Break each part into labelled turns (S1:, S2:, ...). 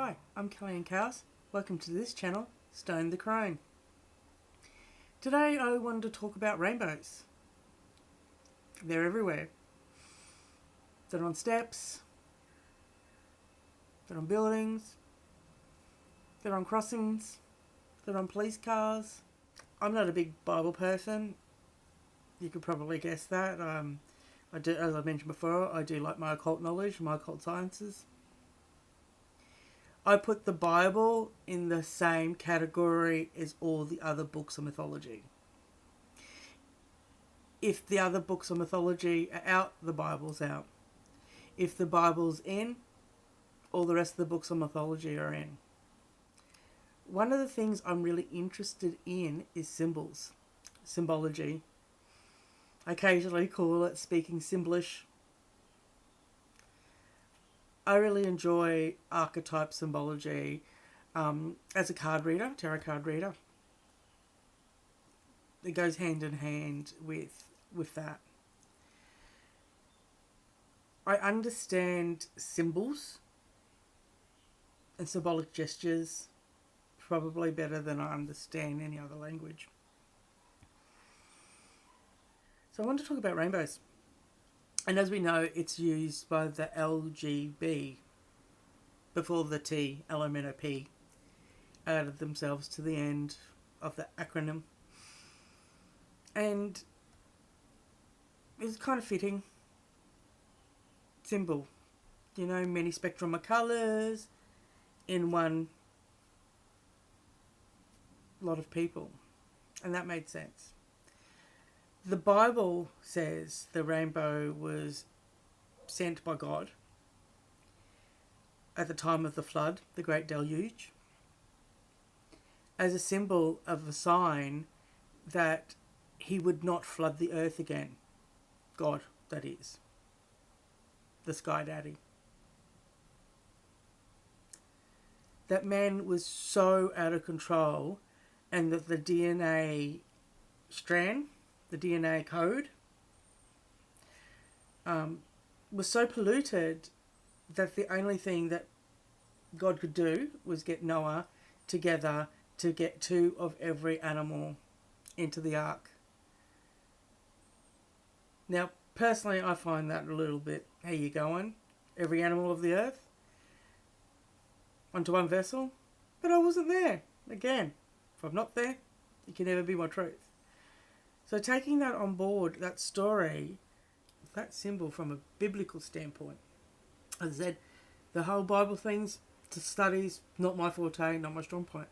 S1: Hi, I'm kellyannkhaos. Welcome to this channel, Stone The Crone. Today I wanted to talk about rainbows. They're everywhere. They're on steps, they're on buildings, they're on crossings, they're on police cars. I'm not a big Bible person. You could probably guess that. I do, as I mentioned before, I do like my occult knowledge, my occult sciences. I put the Bible in the same category as all the other books of mythology. If the other books of mythology are out, the Bible's out. If the Bible's in, all the rest of the books of mythology are in. One of the things I'm really interested in is symbols, symbology. I occasionally call it speaking symbolish. I really enjoy archetype symbology as a card reader, tarot card reader. It goes hand in hand with that. I understand symbols and symbolic gestures probably better than I understand any other language. So I want to talk about rainbows. And as we know, it's used by the LGB before the T, LMNOP, added themselves to the end of the acronym. And it's kind of fitting. Symbol. You know, many spectrum of colours in one lot of people. And that made sense. The Bible says the rainbow was sent by God at the time of the flood, the Great Deluge, as a symbol of a sign that he would not flood the earth again. God, that is. The Sky Daddy. That man was so out of control, and that the DNA strand, the DNA code, was so polluted that the only thing that God could do was get Noah together to get 2 of every animal into the ark. Now, personally, I find that a little bit, how you going? Every animal of the earth onto one vessel? But I wasn't there. Again, if I'm not there, you can never be my truth. So taking that on board, that story, that symbol from a biblical standpoint, as I said, the whole Bible things, to studies, not my forte, not my strong point.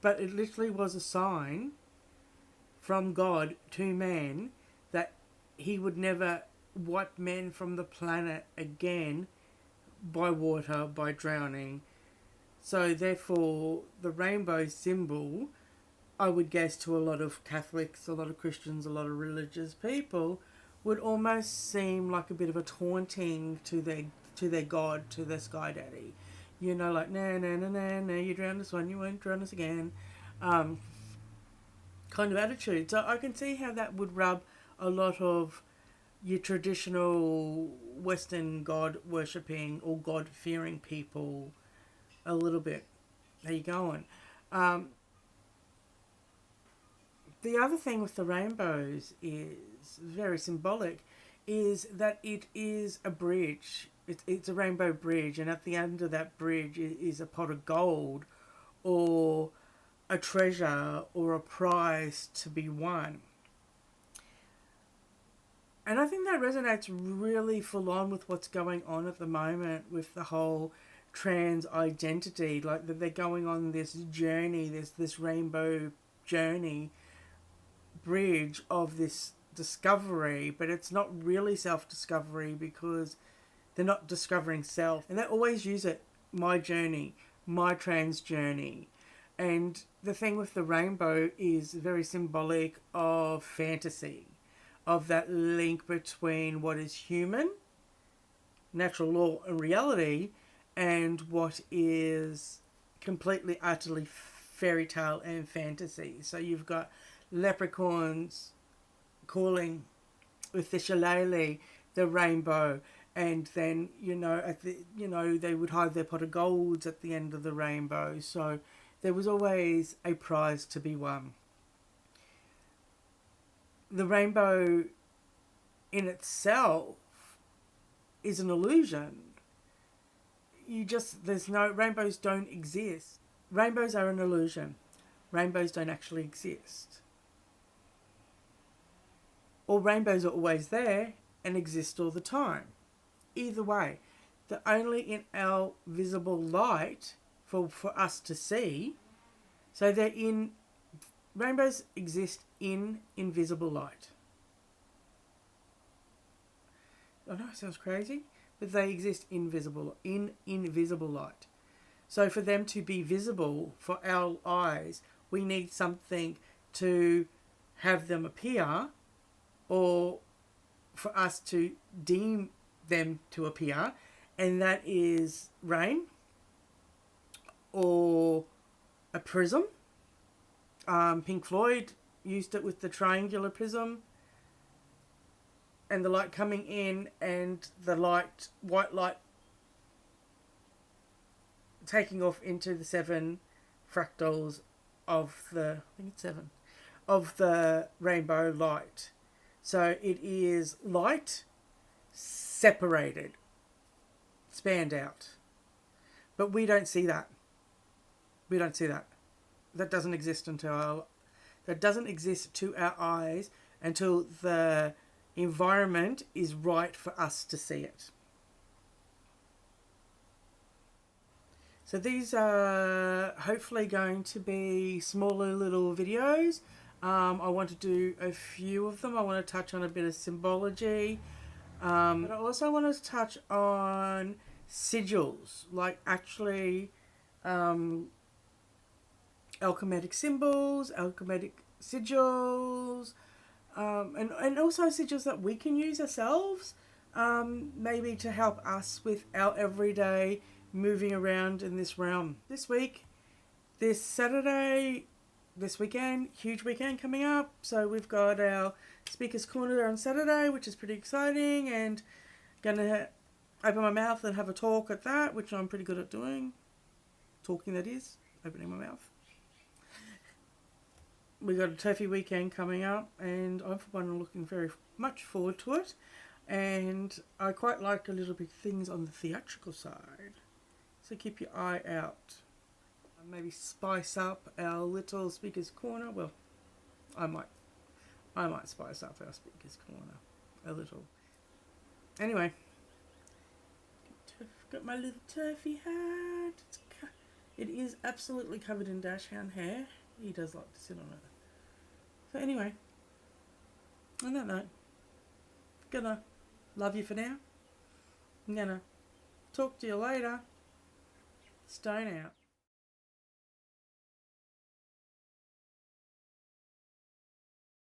S1: But it literally was a sign from God to man that he would never wipe men from the planet again by water, by drowning. So therefore, the rainbow symbol, I would guess to a lot of Catholics, a lot of Christians, a lot of religious people, would almost seem like a bit of a taunting to their God, to their Sky Daddy. You know, like, nah, you drowned us one, you won't drown us again. Kind of attitude. So I can see how that would rub a lot of your traditional Western God worshipping or God fearing people a little bit. How you going? The other thing with the rainbows is very symbolic, is that it is a bridge. It's a rainbow bridge, and at the end of that bridge is a pot of gold or a treasure or a prize to be won. And I think that resonates really full on with what's going on at the moment with the whole trans identity. Like that they're going on this journey, this rainbow journey, bridge of this discovery, but it's not really self-discovery because they're not discovering self. And they always use it, my journey, my trans journey. And the thing with the rainbow is very symbolic of fantasy, of that link between what is human, natural law and reality, and what is completely, utterly fairy tale and fantasy. So you've got leprechauns calling with the shillelagh, the rainbow, and then at the they would hide their pot of golds at the end of the rainbow. So there was always a prize to be won. The rainbow in itself is an illusion. Rainbows don't exist. Rainbows are an illusion. Rainbows don't actually exist. Or rainbows are always there and exist all the time. Either way, they're only in our visible light for us to see. So rainbows exist in invisible light. I know it sounds crazy, but they exist in invisible light. So for them to be visible for our eyes, we need something to have them appear, or for us to deem them to appear, and that is rain or a prism. Pink Floyd used it with the triangular prism, and the light coming in and the white light taking off into the 7 fractals of the rainbow light. So it is light separated, spanned out. But we don't see that. That doesn't exist to our eyes until the environment is right for us to see it. So these are hopefully going to be smaller little videos. I want to do a few of them. I want to touch on a bit of symbology. But I also want to touch on sigils, like actually alchemic symbols, alchemic sigils, and also sigils that we can use ourselves, maybe to help us with our everyday moving around in this realm. This week, this Saturday, this weekend, huge weekend coming up. So we've got our Speaker's Corner on Saturday, which is pretty exciting, and gonna open my mouth and have a talk at that, which I'm pretty good at doing. Talking, that is, opening my mouth. We got a Terfy weekend coming up, and I'm for one looking very much forward to it. And I quite like a little bit things on the theatrical side, so keep your eye out. Maybe spice up our little Speaker's Corner. Well, I might spice up our Speaker's Corner a little. Anyway, got my little Terfy hat. It is absolutely covered in dashhound hair. He does like to sit on it. So anyway, on that note, gonna love you for now. I'm gonna talk to you later. Stone out.